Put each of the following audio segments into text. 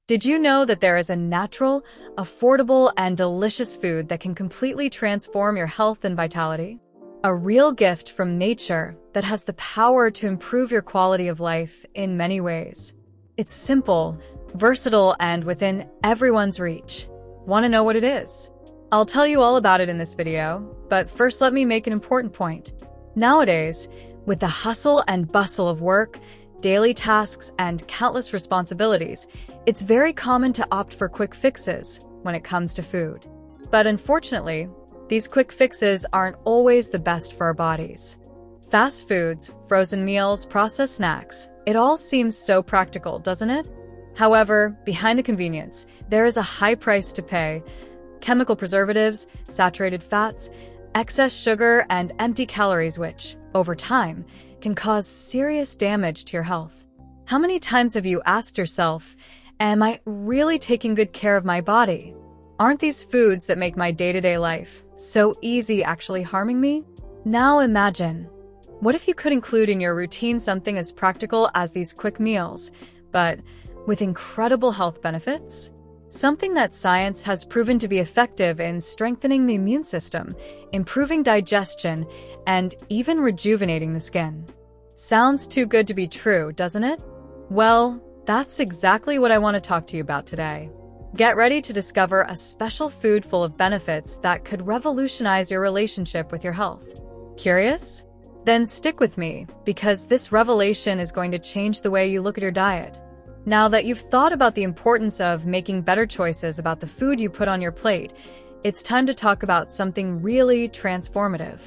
Did you know that there is a natural, affordable, and delicious food that can completely transform your health and vitality? A real gift from nature that has the power to improve your quality of life in many ways. It's simple, versatile, and within everyone's reach. Want to know what it is? I'll tell you all about it in this video, but first let me make an important point. Nowadays, with the hustle and bustle of work, daily tasks, and countless responsibilities, it's very common to opt for quick fixes when it comes to food. But unfortunately, these quick fixes aren't always the best for our bodies. Fast foods, frozen meals, processed snacks, it all seems so practical, doesn't it? However, behind the convenience, there is a high price to pay. Chemical preservatives, saturated fats, excess sugar, and empty calories which, over time, can cause serious damage to your health. How many times have you asked yourself, am I really taking good care of my body? Aren't these foods that make my day-to-day life so easy actually harming me? Now imagine, what if you could include in your routine something as practical as these quick meals, but with incredible health benefits? Something that science has proven to be effective in strengthening the immune system, improving digestion, and even rejuvenating the skin. Sounds too good to be true, doesn't it? Well, that's exactly what I want to talk to you about today. Get ready to discover a special food full of benefits that could revolutionize your relationship with your health. Curious? Then stick with me, because this revelation is going to change the way you look at your diet. Now that you've thought about the importance of making better choices about the food you put on your plate, it's time to talk about something really transformative.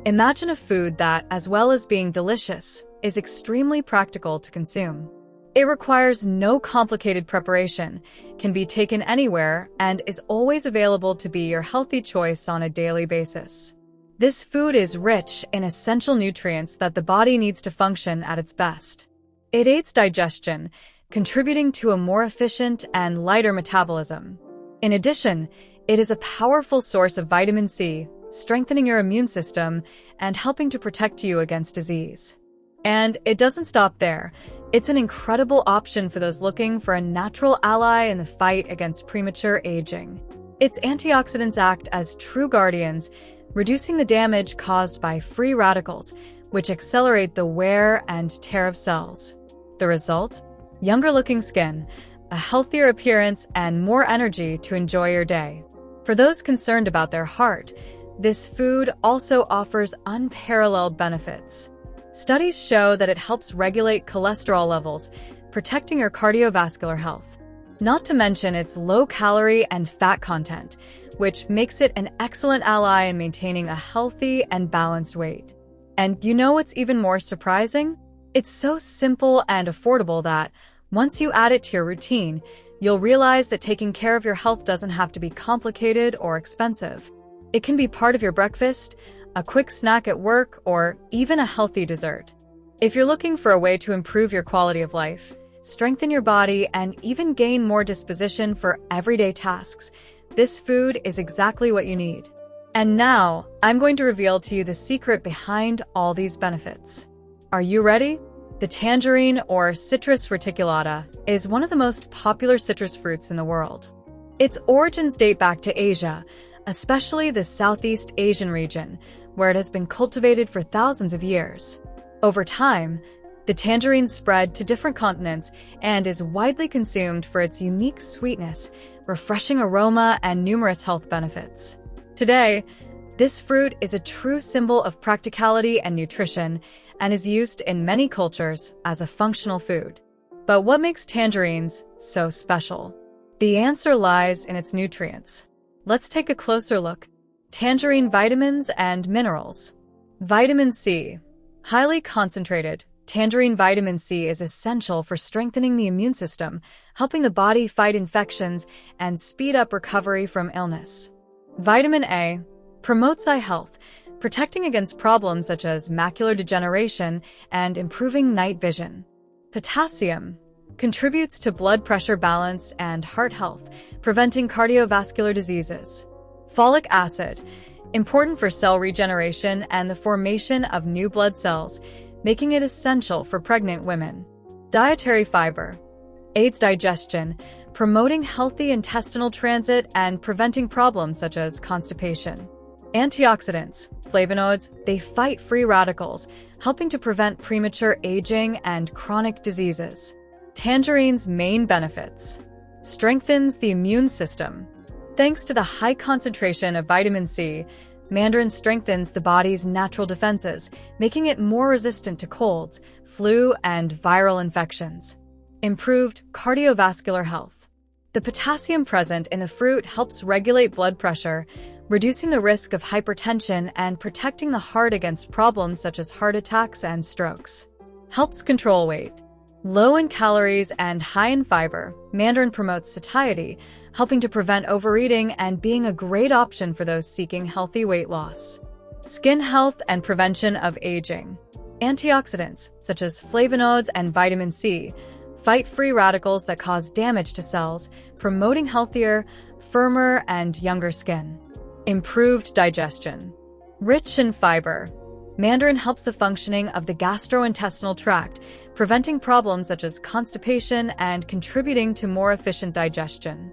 Imagine a food that, as well as being delicious, is extremely practical to consume. It requires no complicated preparation, can be taken anywhere, and is always available to be your healthy choice on a daily basis. This food is rich in essential nutrients that the body needs to function at its best. It aids digestion, contributing to a more efficient and lighter metabolism. In addition, it is a powerful source of vitamin C, strengthening your immune system and helping to protect you against disease. And it doesn't stop there. It's an incredible option for those looking for a natural ally in the fight against premature aging. Its antioxidants act as true guardians, reducing the damage caused by free radicals, which accelerate the wear and tear of cells. The result? Younger-looking skin, a healthier appearance, and more energy to enjoy your day. For those concerned about their heart, this food also offers unparalleled benefits. Studies show that it helps regulate cholesterol levels, protecting your cardiovascular health. Not to mention its low calorie and fat content, which makes it an excellent ally in maintaining a healthy and balanced weight. And you know what's even more surprising? It's so simple and affordable that, once you add it to your routine, you'll realize that taking care of your health doesn't have to be complicated or expensive. It can be part of your breakfast, a quick snack at work, or even a healthy dessert. If you're looking for a way to improve your quality of life, strengthen your body, and even gain more disposition for everyday tasks, this food is exactly what you need. And now, I'm going to reveal to you the secret behind all these benefits. Are you ready? The tangerine, or Citrus reticulata, is one of the most popular citrus fruits in the world. Its origins date back to Asia, especially the Southeast Asian region, where it has been cultivated for thousands of years. Over time, the tangerine spread to different continents and is widely consumed for its unique sweetness, refreshing aroma, and numerous health benefits. Today, this fruit is a true symbol of practicality and nutrition and is used in many cultures as a functional food. But what makes tangerines so special? The answer lies in its nutrients. Let's take a closer look. Tangerine vitamins and minerals. Vitamin C. Highly concentrated, tangerine vitamin C is essential for strengthening the immune system, helping the body fight infections and speed up recovery from illness. Vitamin A promotes eye health, protecting against problems such as macular degeneration and improving night vision. Potassium contributes to blood pressure balance and heart health, preventing cardiovascular diseases. Folic acid, important for cell regeneration and the formation of new blood cells, making it essential for pregnant women. Dietary fiber aids digestion, promoting healthy intestinal transit and preventing problems such as constipation. Antioxidants, flavonoids, they fight free radicals, helping to prevent premature aging and chronic diseases. Tangerine's main benefits: strengthens the immune system. Thanks to the high concentration of vitamin C, mandarin strengthens the body's natural defenses, making it more resistant to colds, flu, and viral infections. Improved cardiovascular health. The potassium present in the fruit helps regulate blood pressure, reducing the risk of hypertension and protecting the heart against problems such as heart attacks and strokes. Helps control weight. Low in calories and high in fiber, mandarin promotes satiety, helping to prevent overeating and being a great option for those seeking healthy weight loss. Skin health and prevention of aging. Antioxidants, such as flavonoids and vitamin C, fight free radicals that cause damage to cells, promoting healthier, firmer, and younger skin. Improved digestion. Rich in fiber. Mandarin helps the functioning of the gastrointestinal tract, preventing problems such as constipation and contributing to more efficient digestion.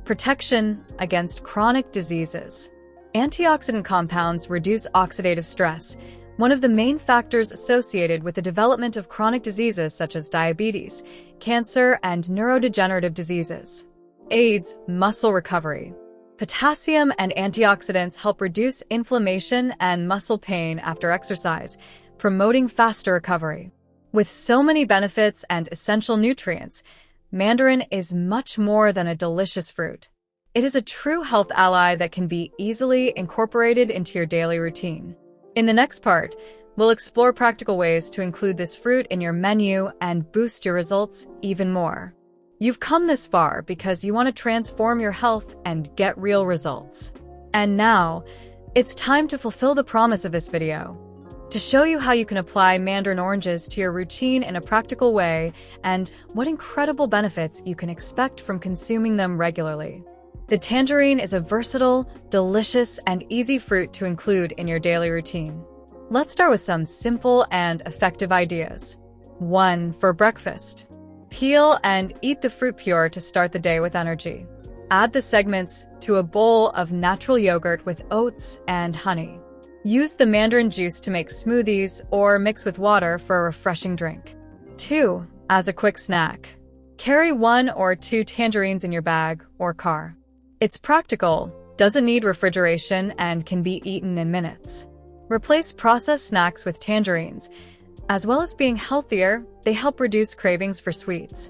Protection against chronic diseases. Antioxidant compounds reduce oxidative stress, one of the main factors associated with the development of chronic diseases such as diabetes, cancer, and neurodegenerative diseases. Aids muscle recovery. Potassium and antioxidants help reduce inflammation and muscle pain after exercise, promoting faster recovery. With so many benefits and essential nutrients, mandarin is much more than a delicious fruit. It is a true health ally that can be easily incorporated into your daily routine. In the next part, we'll explore practical ways to include this fruit in your menu and boost your results even more. You've come this far because you want to transform your health and get real results. And now, it's time to fulfill the promise of this video, to show you how you can apply mandarin oranges to your routine in a practical way and what incredible benefits you can expect from consuming them regularly. The tangerine is a versatile, delicious, and easy fruit to include in your daily routine. Let's start with some simple and effective ideas. 1. For breakfast. Peel and eat the fruit pure to start the day with energy. Add the segments to a bowl of natural yogurt with oats and honey. Use the mandarin juice to make smoothies or mix with water for a refreshing drink. 2. As a quick snack. Carry 1 or 2 tangerines in your bag or car. It's practical, doesn't need refrigeration, and can be eaten in minutes. Replace processed snacks with tangerines. As well as being healthier, they help reduce cravings for sweets.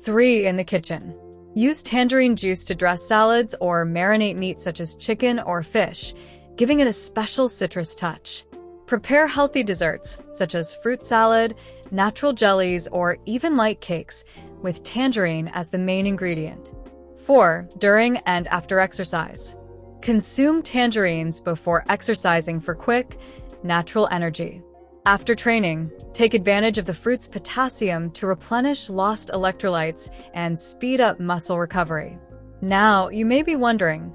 3. In the kitchen. Use tangerine juice to dress salads or marinate meat such as chicken or fish, giving it a special citrus touch. Prepare healthy desserts, such as fruit salad, natural jellies, or even light cakes, with tangerine as the main ingredient. 4. During and after exercise. Consume tangerines before exercising for quick, natural energy. After training, take advantage of the fruit's potassium to replenish lost electrolytes and speed up muscle recovery. Now, you may be wondering,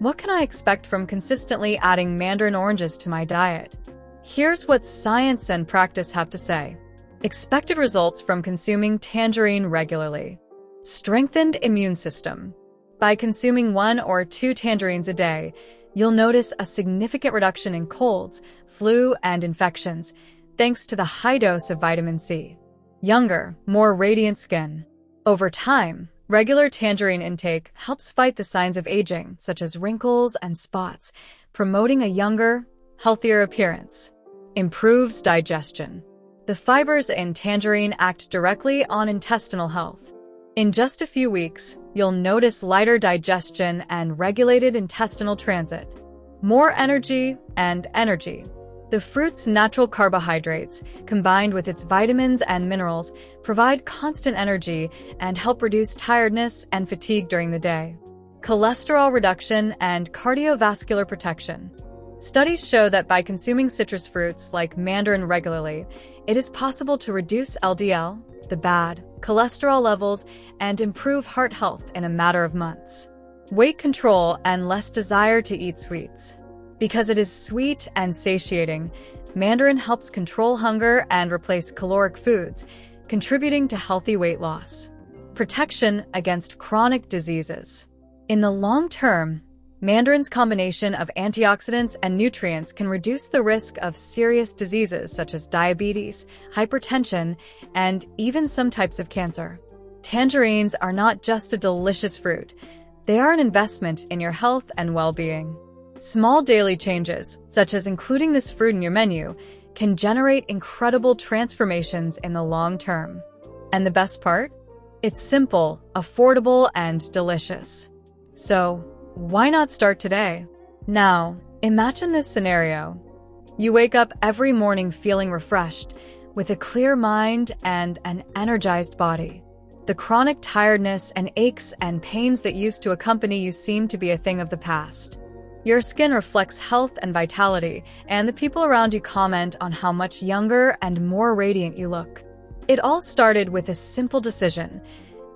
what can I expect from consistently adding mandarin oranges to my diet? Here's what science and practice have to say. Expected results from consuming tangerine regularly. Strengthened immune system. By consuming 1 or 2 tangerines a day, you'll notice a significant reduction in colds, flu, and infections, thanks to the high dose of vitamin C. Younger, more radiant skin. Over time, regular tangerine intake helps fight the signs of aging, such as wrinkles and spots, promoting a younger, healthier appearance. Improves digestion. The fibers in tangerine act directly on intestinal health. In just a few weeks, you'll notice lighter digestion and regulated intestinal transit. More energy and energy. The fruit's natural carbohydrates, combined with its vitamins and minerals, provide constant energy and help reduce tiredness and fatigue during the day. Cholesterol reduction and cardiovascular protection. Studies show that by consuming citrus fruits like mandarin regularly, it is possible to reduce LDL, the bad cholesterol levels, and improve heart health in a matter of months. Weight control and less desire to eat sweets. Because it is sweet and satiating, mandarin helps control hunger and replace caloric foods, contributing to healthy weight loss. protection against chronic diseases. In the long term, mandarin's combination of antioxidants and nutrients can reduce the risk of serious diseases such as diabetes, hypertension, and even some types of cancer. Tangerines are not just a delicious fruit. They are an investment in your health and well-being. Small daily changes, such as including this fruit in your menu, can generate incredible transformations in the long term. And the best part? It's simple, affordable, and delicious. So, why not start today? Now, imagine this scenario. You wake up every morning feeling refreshed, with a clear mind and an energized body. The chronic tiredness and aches and pains that used to accompany you seem to be a thing of the past. Your skin reflects health and vitality, and the people around you comment on how much younger and more radiant you look. It all started with a simple decision: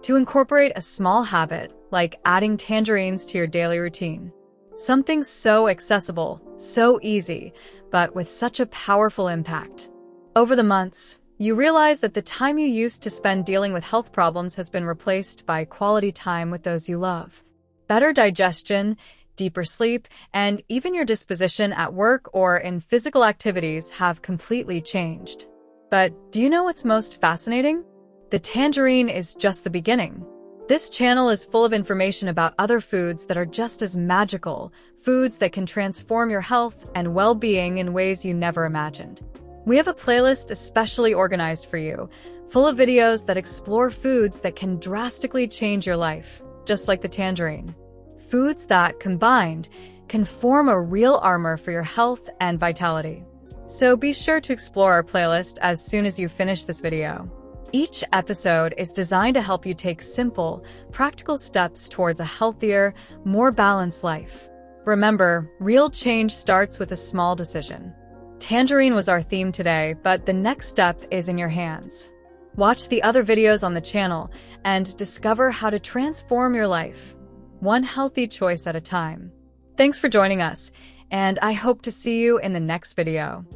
to incorporate a small habit, like adding tangerines to your daily routine. Something so accessible, so easy, but with such a powerful impact. Over the months, you realize that the time you used to spend dealing with health problems has been replaced by quality time with those you love. Better digestion, deeper sleep, and even your disposition at work or in physical activities have completely changed. But do you know what's most fascinating? The tangerine is just the beginning. This channel is full of information about other foods that are just as magical, foods that can transform your health and well-being in ways you never imagined. We have a playlist especially organized for you, full of videos that explore foods that can drastically change your life, just like the tangerine. Foods that, combined, can form a real armor for your health and vitality. So be sure to explore our playlist as soon as you finish this video. Each episode is designed to help you take simple, practical steps towards a healthier, more balanced life. Remember, real change starts with a small decision. Tangerine was our theme today, but the next step is in your hands. Watch the other videos on the channel and discover how to transform your life, one healthy choice at a time. Thanks for joining us, and I hope to see you in the next video.